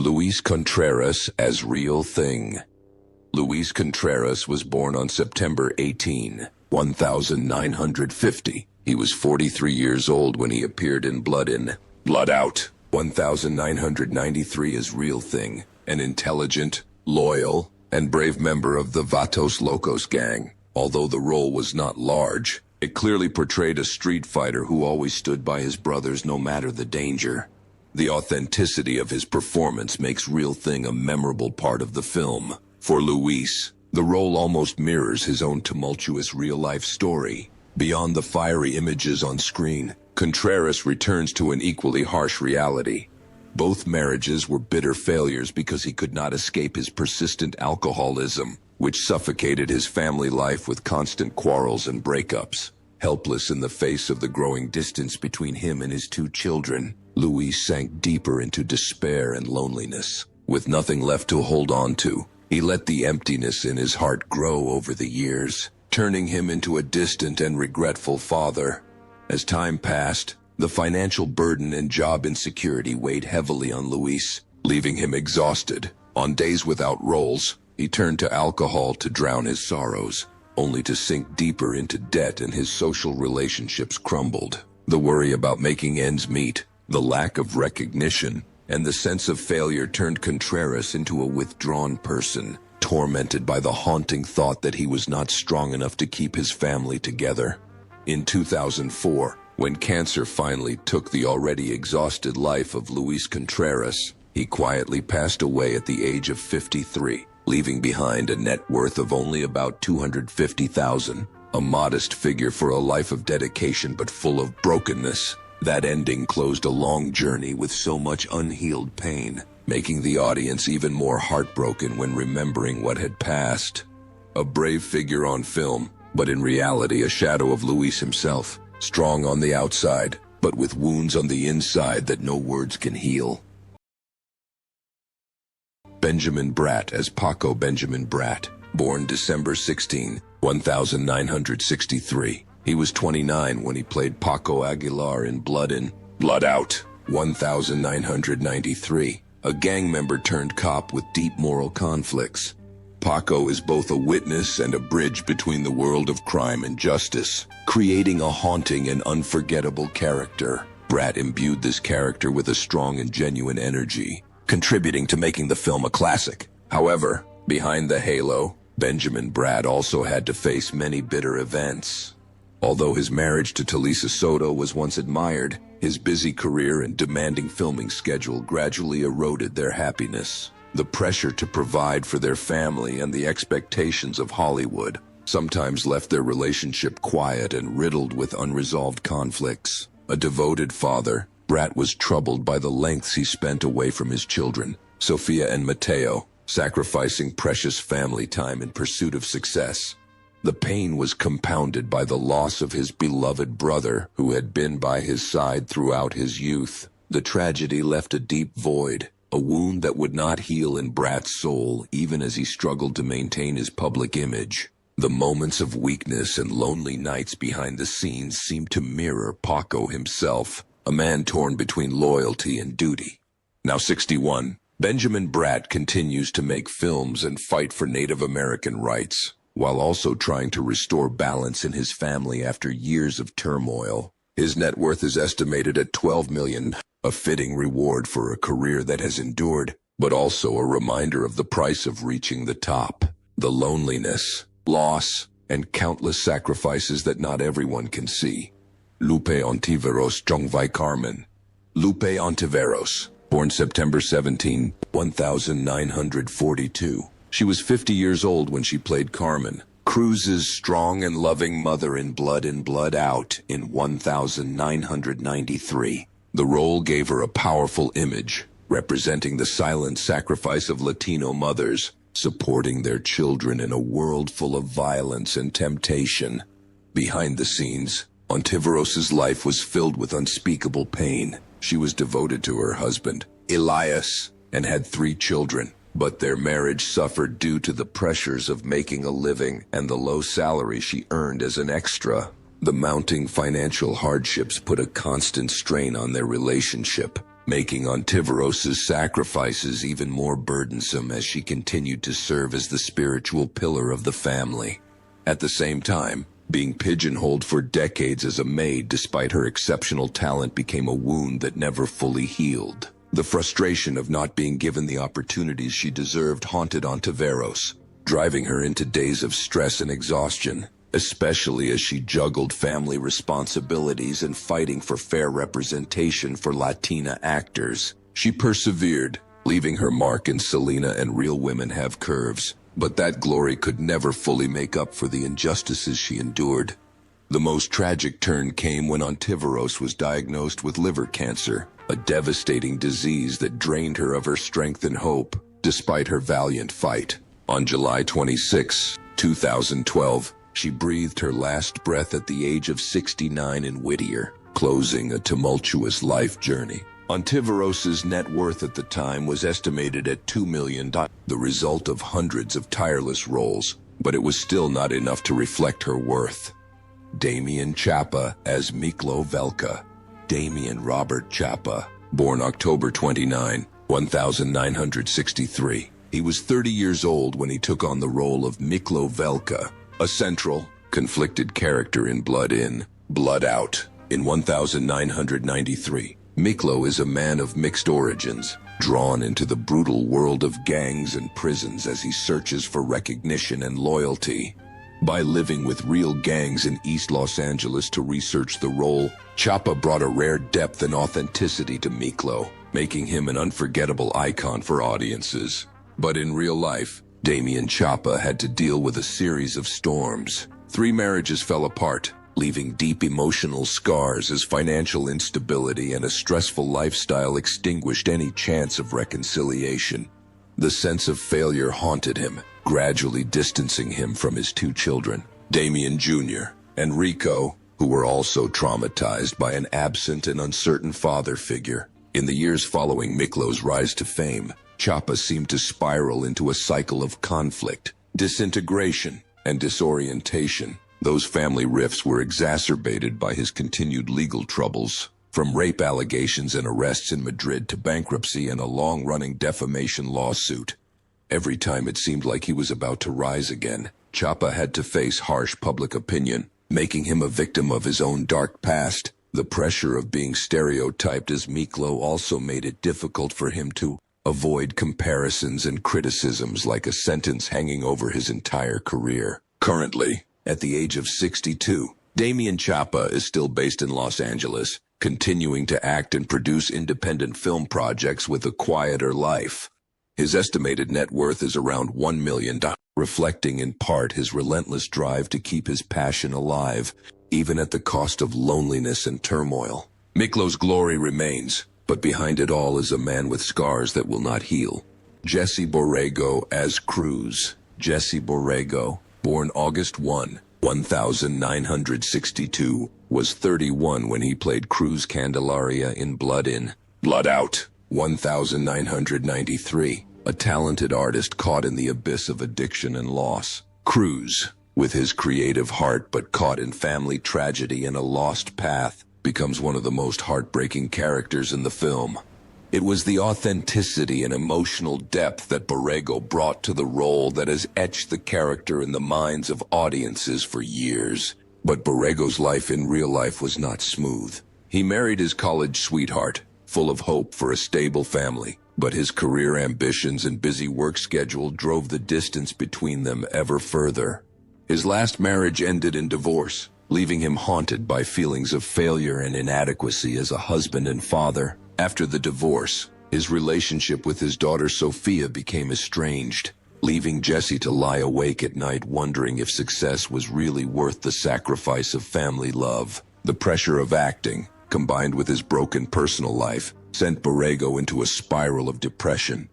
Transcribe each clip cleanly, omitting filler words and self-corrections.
Luis Contreras as real thing. Luis Contreras was born on September 18, 1950. He was 43 years old when he appeared in Blood Out, 1993 as real thing, an intelligent, loyal, and brave member of the Vatos Locos gang. Although the role was not large, it clearly portrayed a street fighter who always stood by his brothers no matter the danger. The authenticity of his performance makes Real Thing a memorable part of the film. For Luis, the role almost mirrors his own tumultuous real-life story. Beyond the fiery images on screen, Contreras returns to an equally harsh reality. Both marriages were bitter failures because he could not escape his persistent alcoholism, which suffocated his family life with constant quarrels and breakups. Helpless in the face of the growing distance between him and his two children, Luis sank deeper into despair and loneliness. With nothing left to hold on to, he let the emptiness in his heart grow over the years, turning him into a distant and regretful father. As time passed, the financial burden and job insecurity weighed heavily on Luis, leaving him exhausted. On days without roles, he turned to alcohol to drown his sorrows, only to sink deeper into debt and his social relationships crumbled. The worry about making ends meet, the lack of recognition, and the sense of failure turned Contreras into a withdrawn person, tormented by the haunting thought that he was not strong enough to keep his family together. In 2004, when cancer finally took the already exhausted life of Luis Contreras, he quietly passed away at the age of 53, leaving behind a net worth of only about $250,000, a modest figure for a life of dedication but full of brokenness. That ending closed a long journey with so much unhealed pain, making the audience even more heartbroken when remembering what had passed. A brave figure on film, but in reality a shadow of Luis himself, strong on the outside, but with wounds on the inside that no words can heal. Benjamin Bratt as Paco Benjamin Bratt, born December 16, 1963. He was 29 when he played Paco Aguilar in Blood Out, 1993, a gang member turned cop with deep moral conflicts. Paco is both a witness and a bridge between the world of crime and justice, creating a haunting and unforgettable character. Bratt imbued this character with a strong and genuine energy, contributing to making the film a classic. However, behind the halo, Benjamin Bratt also had to face many bitter events. Although his marriage to Talisa Soto was once admired, his busy career and demanding filming schedule gradually eroded their happiness. The pressure to provide for their family and the expectations of Hollywood sometimes left their relationship quiet and riddled with unresolved conflicts. A devoted father, Bratt was troubled by the lengths he spent away from his children, Sofia and Mateo, sacrificing precious family time in pursuit of success. The pain was compounded by the loss of his beloved brother, who had been by his side throughout his youth. The tragedy left a deep void, a wound that would not heal in Bratt's soul even as he struggled to maintain his public image. The moments of weakness and lonely nights behind the scenes seemed to mirror Paco himself, a man torn between loyalty and duty. Now 61, Benjamin Bratt continues to make films and fight for Native American rights, while also trying to restore balance in his family after years of turmoil. His net worth is estimated at $12 million, a fitting reward for a career that has endured, but also a reminder of the price of reaching the top, the loneliness, loss, and countless sacrifices that not everyone can see. Lupe Ontiveros Jongvai Carmen. Lupe Ontiveros, born September 17, 1942. She was 50 years old when she played Carmen, Cruz's strong and loving mother in Blood Out in 1993. The role gave her a powerful image, representing the silent sacrifice of Latino mothers, supporting their children in a world full of violence and temptation. Behind the scenes, Ontiveros's life was filled with unspeakable pain. She was devoted to her husband, Elias, and had 3 children. But their marriage suffered due to the pressures of making a living and the low salary she earned as an extra. The mounting financial hardships put a constant strain on their relationship, making Ontiveros's sacrifices even more burdensome as she continued to serve as the spiritual pillar of the family. At the same time, being pigeonholed for decades as a maid despite her exceptional talent became a wound that never fully healed. The frustration of not being given the opportunities she deserved haunted Ontiveros, driving her into days of stress and exhaustion, especially as she juggled family responsibilities and fighting for fair representation for Latina actors. She persevered, leaving her mark in Selena and Real Women Have Curves, but that glory could never fully make up for the injustices she endured. The most tragic turn came when Ontiveros was diagnosed with liver cancer, a devastating disease that drained her of her strength and hope, despite her valiant fight. On July 26, 2012, she breathed her last breath at the age of 69 in Whittier, closing a tumultuous life journey. Ontiveros's net worth at the time was estimated at $2 million, the result of hundreds of tireless roles, but it was still not enough to reflect her worth. Damian Chapa as Miklo Velka. Damian Robert Chapa, born October 29, 1963. He was 30 years old when he took on the role of Miklo Velka, a central, conflicted character in Blood In, Blood Out. In 1993, Miklo is a man of mixed origins, drawn into the brutal world of gangs and prisons as he searches for recognition and loyalty. By living with real gangs in East Los Angeles to research the role, Chapa brought a rare depth and authenticity to Miklo, making him an unforgettable icon for audiences. But in real life, Damian Chapa had to deal with a series of storms. 3 marriages fell apart, leaving deep emotional scars as financial instability and a stressful lifestyle extinguished any chance of reconciliation. The sense of failure haunted him, gradually distancing him from his 2 children, Damian Jr. and Rico, who were also traumatized by an absent and uncertain father figure. In the years following Miklo's rise to fame, Chapa seemed to spiral into a cycle of conflict, disintegration, and disorientation. Those family rifts were exacerbated by his continued legal troubles, from rape allegations and arrests in Madrid to bankruptcy and a long-running defamation lawsuit. Every time it seemed like he was about to rise again, Chapa had to face harsh public opinion, making him a victim of his own dark past. The pressure of being stereotyped as Miklo also made it difficult for him to avoid comparisons and criticisms like a sentence hanging over his entire career. Currently, at the age of 62, Damian Chapa is still based in Los Angeles, continuing to act and produce independent film projects with a quieter life. His estimated net worth is around $1 million, reflecting in part his relentless drive to keep his passion alive, even at the cost of loneliness and turmoil. Miklo's glory remains, but behind it all is a man with scars that will not heal. Jesse Borrego as Cruz. Jesse Borrego, born August 1, 1962, was 31 when he played Cruz Candelaria in Blood In, Blood Out. 1993, a talented artist caught in the abyss of addiction and loss. Cruz, with his creative heart but caught in family tragedy and a lost path, becomes one of the most heartbreaking characters in the film. It was the authenticity and emotional depth that Borrego brought to the role that has etched the character in the minds of audiences for years. But Borrego's life in real life was not smooth. He married his college sweetheart, full of hope for a stable family, but his career ambitions and busy work schedule drove the distance between them ever further. His last marriage ended in divorce, leaving him haunted by feelings of failure and inadequacy as a husband and father. After the divorce, his relationship with his daughter Sophia became estranged, leaving Jesse to lie awake at night wondering if success was really worth the sacrifice of family love. The pressure of acting, combined with his broken personal life, sent Borrego into a spiral of depression.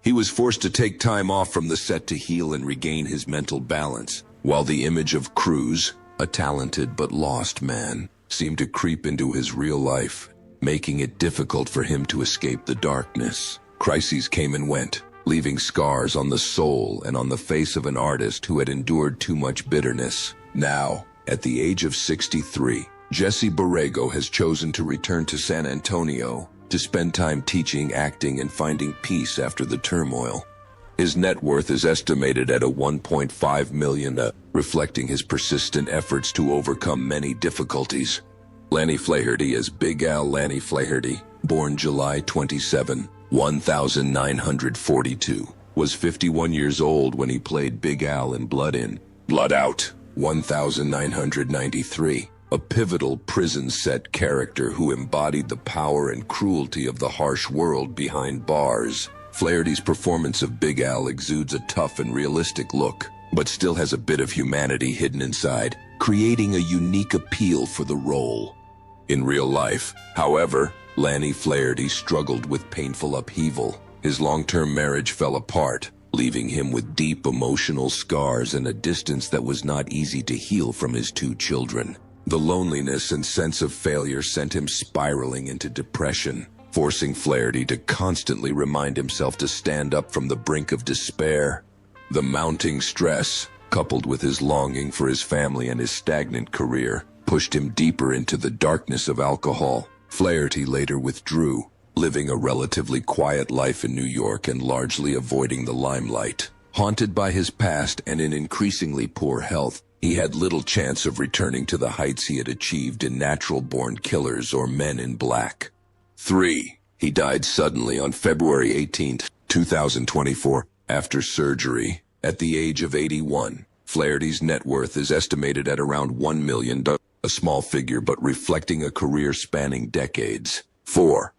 He was forced to take time off from the set to heal and regain his mental balance, while the image of Cruz, a talented but lost man, seemed to creep into his real life, making it difficult for him to escape the darkness. Crises came and went, leaving scars on the soul and on the face of an artist who had endured too much bitterness. Now, at the age of 63, Jesse Borrego has chosen to return to San Antonio, to spend time teaching, acting, and finding peace after the turmoil. His net worth is estimated at $1.5 million, reflecting his persistent efforts to overcome many difficulties. Lanny Flaherty as Big Al. Lanny Flaherty, born July 27, 1942, was 51 years old when he played Big Al in Blood In, Blood Out, 1993, a pivotal prison-set character who embodied the power and cruelty of the harsh world behind bars. Flaherty's performance of Big Al exudes a tough and realistic look, but still has a bit of humanity hidden inside, creating a unique appeal for the role. In real life, however, Lanny Flaherty struggled with painful upheaval. His long-term marriage fell apart, leaving him with deep emotional scars and a distance that was not easy to heal from his two children. The loneliness and sense of failure sent him spiraling into depression, forcing Flaherty to constantly remind himself to stand up from the brink of despair. The mounting stress, coupled with his longing for his family and his stagnant career, pushed him deeper into the darkness of alcohol. Flaherty later withdrew, living a relatively quiet life in New York and largely avoiding the limelight. Haunted by his past and in increasingly poor health, he had little chance of returning to the heights he had achieved in Natural Born Killers or Men in Black. 3. He died suddenly on February 18, 2024, after surgery, at the age of 81. Flaherty's net worth is estimated at around $1 million, a small figure but reflecting a career spanning decades. 4.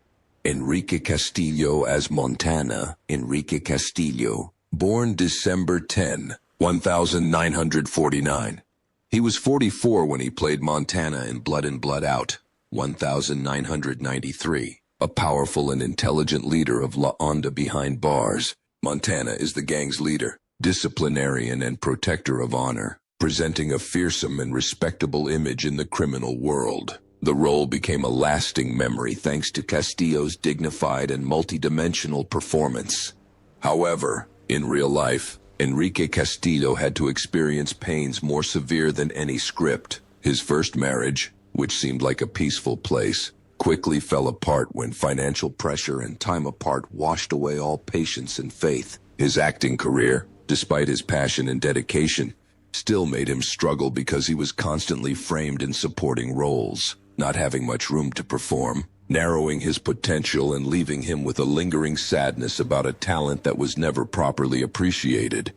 Enrique Castillo as Montana. Enrique Castillo, born December 10, 1949. He was 44 when he played Montana in Blood In, Blood Out, 1993. A powerful and intelligent leader of La Onda behind bars, Montana is the gang's leader, disciplinarian and protector of honor, presenting a fearsome and respectable image in the criminal world. The role became a lasting memory thanks to Castillo's dignified and multidimensional performance. However, in real life, Enrique Castillo had to experience pains more severe than any script. His first marriage, which seemed like a peaceful place, quickly fell apart when financial pressure and time apart washed away all patience and faith. His acting career, despite his passion and dedication, still made him struggle because he was constantly framed in supporting roles, not having much room to perform, narrowing his potential and leaving him with a lingering sadness about a talent that was never properly appreciated.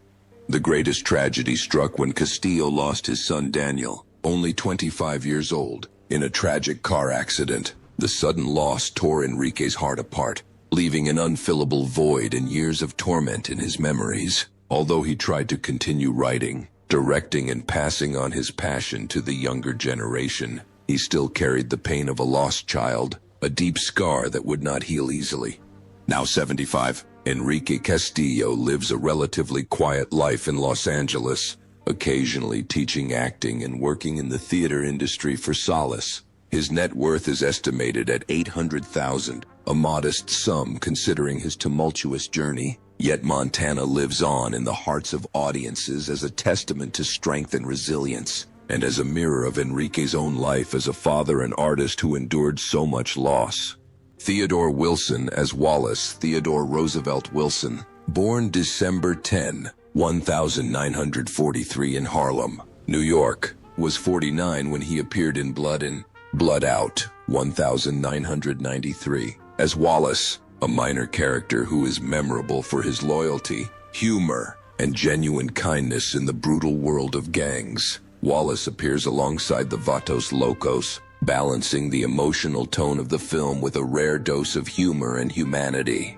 The greatest tragedy struck when Castillo lost his son Daniel, only 25 years old, in a tragic car accident. The sudden loss tore Enrique's heart apart, leaving an unfillable void and years of torment in his memories. Although he tried to continue writing, directing, and passing on his passion to the younger generation, he still carried the pain of a lost child, a deep scar that would not heal easily. Now 75, Enrique Castillo lives a relatively quiet life in Los Angeles, occasionally teaching acting and working in the theater industry for solace. His net worth is estimated at $800,000, a modest sum considering his tumultuous journey. Yet Montana lives on in the hearts of audiences as a testament to strength and resilience, and as a mirror of Enrique's own life as a father and artist who endured so much loss. Theodore Wilson as Wallace. Theodore Roosevelt Wilson, born December 10, 1943 in Harlem, New York, was 49 when he appeared in Blood In, Blood Out, 1993, as Wallace, a minor character who is memorable for his loyalty, humor, and genuine kindness in the brutal world of gangs. Wallace appears alongside the Vatos Locos, balancing the emotional tone of the film with a rare dose of humor and humanity.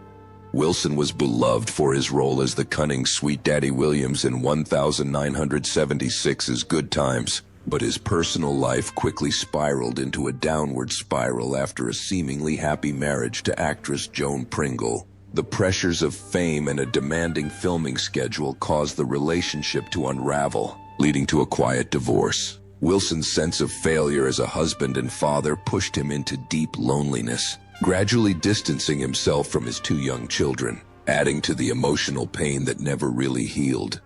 Wilson was beloved for his role as the cunning Sweet Daddy Williams in 1976's Good Times, but his personal life quickly spiraled into a downward spiral after a seemingly happy marriage to actress Joan Pringle. The pressures of fame and a demanding filming schedule caused the relationship to unravel, leading to a quiet divorce. Wilson's sense of failure as a husband and father pushed him into deep loneliness, gradually distancing himself from his two young children, adding to the emotional pain that never really healed.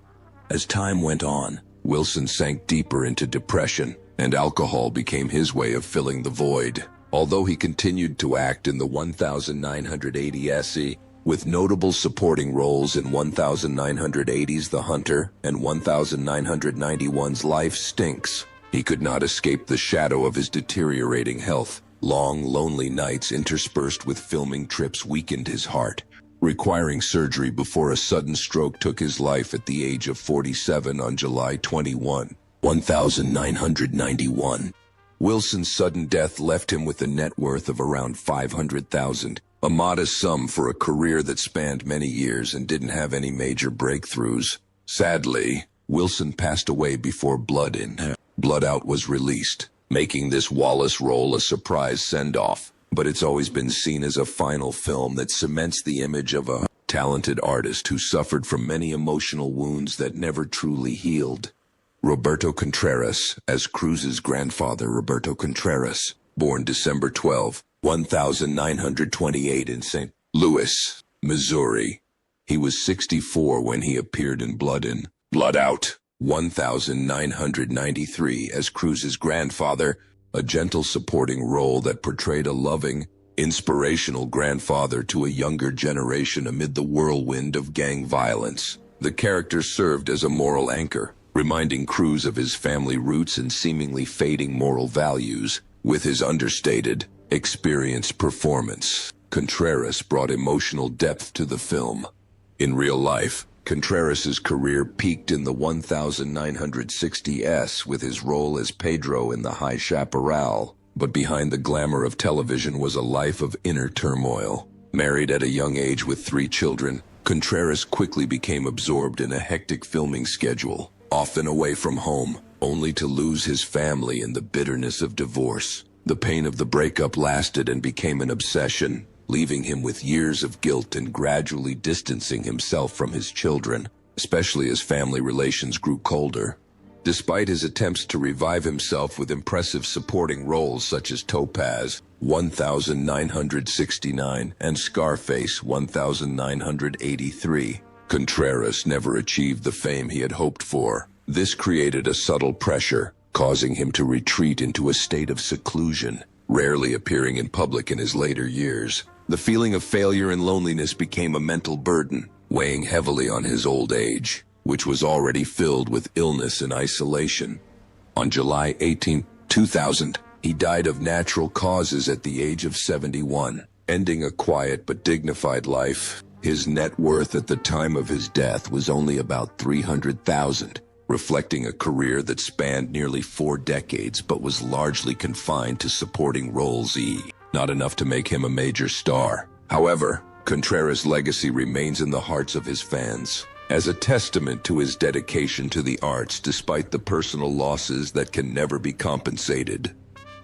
As time went on, Wilson sank deeper into depression, and alcohol became his way of filling the void. although he continued to act in the 1980 SE, with notable supporting roles in 1980's The Hunter and 1991's Life Stinks. He could not escape the shadow of his deteriorating health. Long, lonely nights interspersed with filming trips weakened his heart, requiring surgery before a sudden stroke took his life at the age of 47 on July 21, 1991. Wilson's sudden death left him with a net worth of around $500,000, a modest sum for a career that spanned many years and didn't have any major breakthroughs. Sadly, Wilson passed away before Blood Out was released, making this Wallace role a surprise send-off. But it's always been seen as a final film that cements the image of a talented artist who suffered from many emotional wounds that never truly healed. Roberto Contreras as Cruz's grandfather. Roberto Contreras, born December 12, 1928 in St. Louis, Missouri. He was 64 when he appeared in Blood Out, 1993 as Cruz's grandfather, a gentle supporting role that portrayed a loving, inspirational grandfather to a younger generation amid the whirlwind of gang violence. The character served as a moral anchor, reminding Cruz of his family roots and seemingly fading moral values. With his understated, experienced performance, Contreras brought emotional depth to the film. In real life, Contreras' career peaked in the 1960s with his role as Pedro in The High Chaparral, but behind the glamour of television was a life of inner turmoil. Married at a young age with 3 children, Contreras quickly became absorbed in a hectic filming schedule, often away from home, only to lose his family in the bitterness of divorce. The pain of the breakup lasted and became an obsession, leaving him with years of guilt and gradually distancing himself from his children, especially as family relations grew colder. Despite his attempts to revive himself with impressive supporting roles such as Topaz, 1969, and Scarface, 1983, Contreras never achieved the fame he had hoped for. This created a subtle pressure, causing him to retreat into a state of seclusion, rarely appearing in public in his later years. The feeling of failure and loneliness became a mental burden, weighing heavily on his old age, which was already filled with illness and isolation. On July 18, 2000, he died of natural causes at the age of 71, ending a quiet but dignified life. His net worth at the time of his death was only about $300,000, reflecting a career that spanned nearly 4 decades but was largely confined to supporting roles. Not enough to make him a major star. However, Contreras' legacy remains in the hearts of his fans, as a testament to his dedication to the arts despite the personal losses that can never be compensated.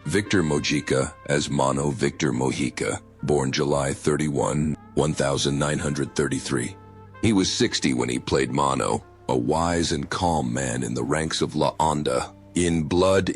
Victor Mojica as Mono. Victor Mojica, born July 31, 1933. He was 60 when he played Mono, a wise and calm man in the ranks of La Onda. In Blood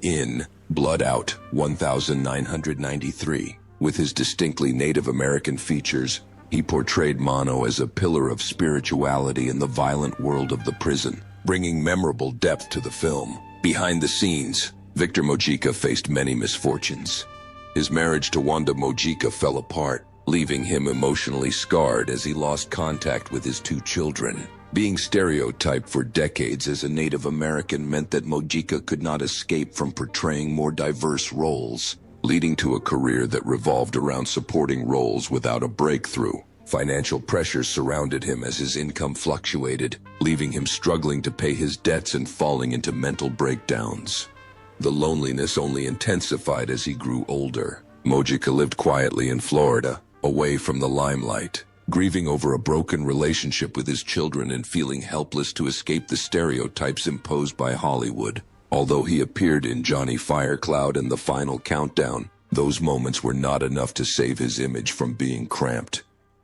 Out, 1993. With his distinctly Native American features, he portrayed Mono as a pillar of spirituality in the violent world of the prison, bringing memorable depth to the film. Behind the scenes, Victor Mojica faced many misfortunes. His marriage to Wanda Mojica fell apart, leaving him emotionally scarred as he lost contact with his 2 children. Being stereotyped for decades as a Native American meant that Mojica could not escape from portraying more diverse roles, leading to a career that revolved around supporting roles without a breakthrough. Financial pressures surrounded him as his income fluctuated, leaving him struggling to pay his debts and falling into mental breakdowns. The loneliness only intensified as he grew older. Mojica lived quietly in Florida, away from the limelight, grieving over a broken relationship with his children and feeling helpless to escape the stereotypes imposed by Hollywood. Although he appeared in Johnny Firecloud and The Final Countdown, those moments were not enough to save his image from being cramped.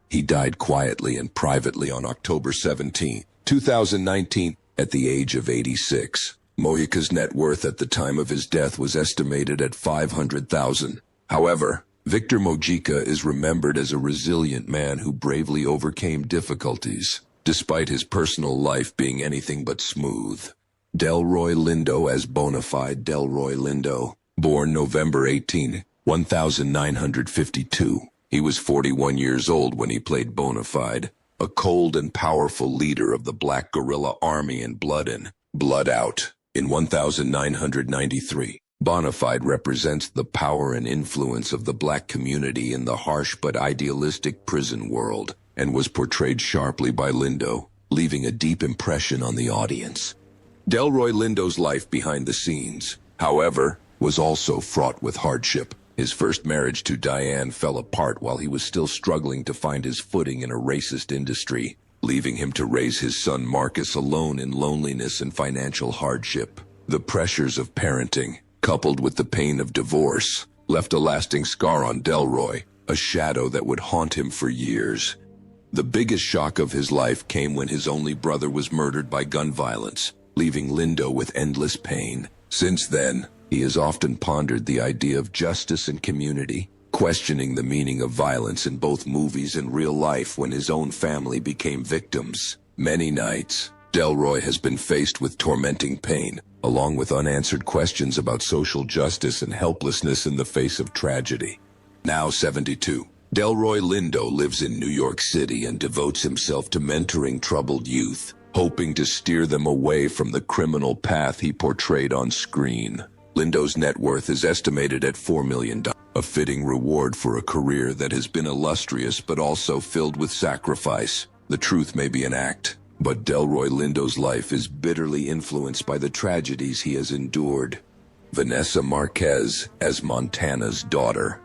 He died quietly and privately on October 17, 2019, at the age of 86. Mojica's net worth at the time of his death was estimated at $500,000. However, Victor Mojica is remembered as a resilient man who bravely overcame difficulties, despite his personal life being anything but smooth. Delroy Lindo as Bonafide. Delroy Lindo, born November 18, 1952. He was 41 years old when he played Bonafide, a cold and powerful leader of the Black Guerrilla Army in Blood In, Blood Out. In 1993, Bonafide represents the power and influence of the black community in the harsh but idealistic prison world, and was portrayed sharply by Lindo, leaving a deep impression on the audience. Delroy Lindo's life behind the scenes, however, was also fraught with hardship. His first marriage to Diane fell apart while he was still struggling to find his footing in a racist industry, leaving him to raise his son Marcus alone in loneliness and financial hardship. The pressures of parenting, coupled with the pain of divorce, left a lasting scar on Delroy, a shadow that would haunt him for years. The biggest shock of his life came when his only brother was murdered by gun violence, leaving Lindo with endless pain. Since then, he has often pondered the idea of justice and community, questioning the meaning of violence in both movies and real life when his own family became victims. Many nights, Delroy has been faced with tormenting pain, along with unanswered questions about social justice and helplessness in the face of tragedy. Now 72, Delroy Lindo lives in New York City and devotes himself to mentoring troubled youth, hoping to steer them away from the criminal path he portrayed on screen. Lindo's net worth is estimated at $4 million, a fitting reward for a career that has been illustrious but also filled with sacrifice. The truth may be an act, but Delroy Lindo's life is bitterly influenced by the tragedies he has endured. Vanessa Marquez as Montana's daughter.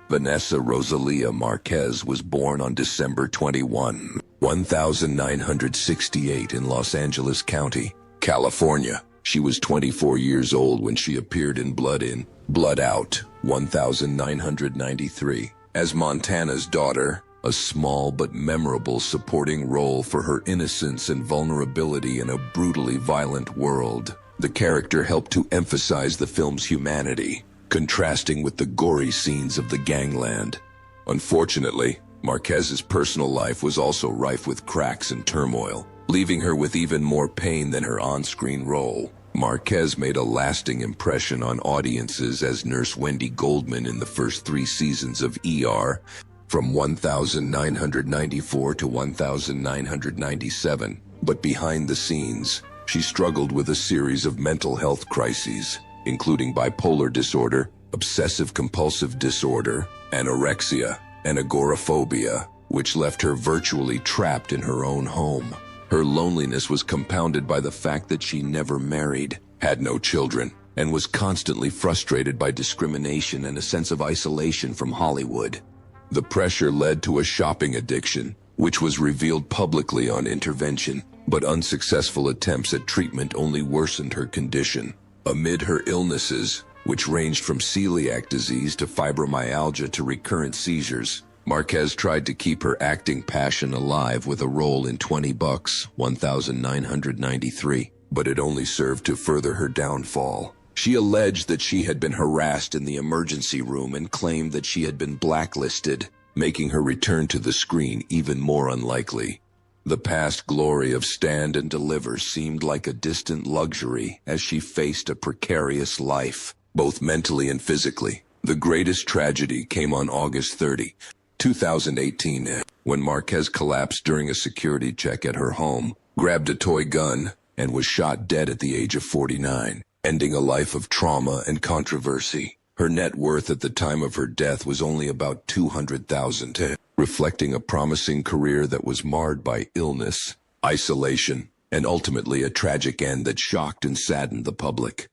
Vanessa Rosalia Marquez was born on December 21, 1968 in Los Angeles County, California. She was 24 years old when she appeared in Blood In, Blood Out, 1993, as Montana's daughter, a small but memorable supporting role for her innocence and vulnerability in a brutally violent world. The character helped to emphasize the film's humanity, contrasting with the gory scenes of the gangland. Unfortunately, Marquez's personal life was also rife with cracks and turmoil, leaving her with even more pain than her on-screen role. Marquez made a lasting impression on audiences as Nurse Wendy Goldman in the first 3 seasons of ER, from 1994 to 1997. But behind the scenes, she struggled with a series of mental health crises, including bipolar disorder, obsessive-compulsive disorder, anorexia, and agoraphobia, which left her virtually trapped in her own home. Her loneliness was compounded by the fact that she never married, had no children, and was constantly frustrated by discrimination and a sense of isolation from Hollywood. The pressure led to a shopping addiction, which was revealed publicly on intervention, but unsuccessful attempts at treatment only worsened her condition. Amid her illnesses, which ranged from celiac disease to fibromyalgia to recurrent seizures, Marquez tried to keep her acting passion alive with a role in 20 Bucks, 1993, but it only served to further her downfall. She alleged that she had been harassed in the emergency room and claimed that she had been blacklisted, making her return to the screen even more unlikely. The past glory of Stand and Deliver seemed like a distant luxury as she faced a precarious life, both mentally and physically. The greatest tragedy came on August 30, 2018, when Marquez collapsed during a security check at her home, grabbed a toy gun, and was shot dead at the age of 49, ending a life of trauma and controversy. Her net worth at the time of her death was only about $200,000, reflecting a promising career that was marred by illness, isolation, and ultimately a tragic end that shocked and saddened the public.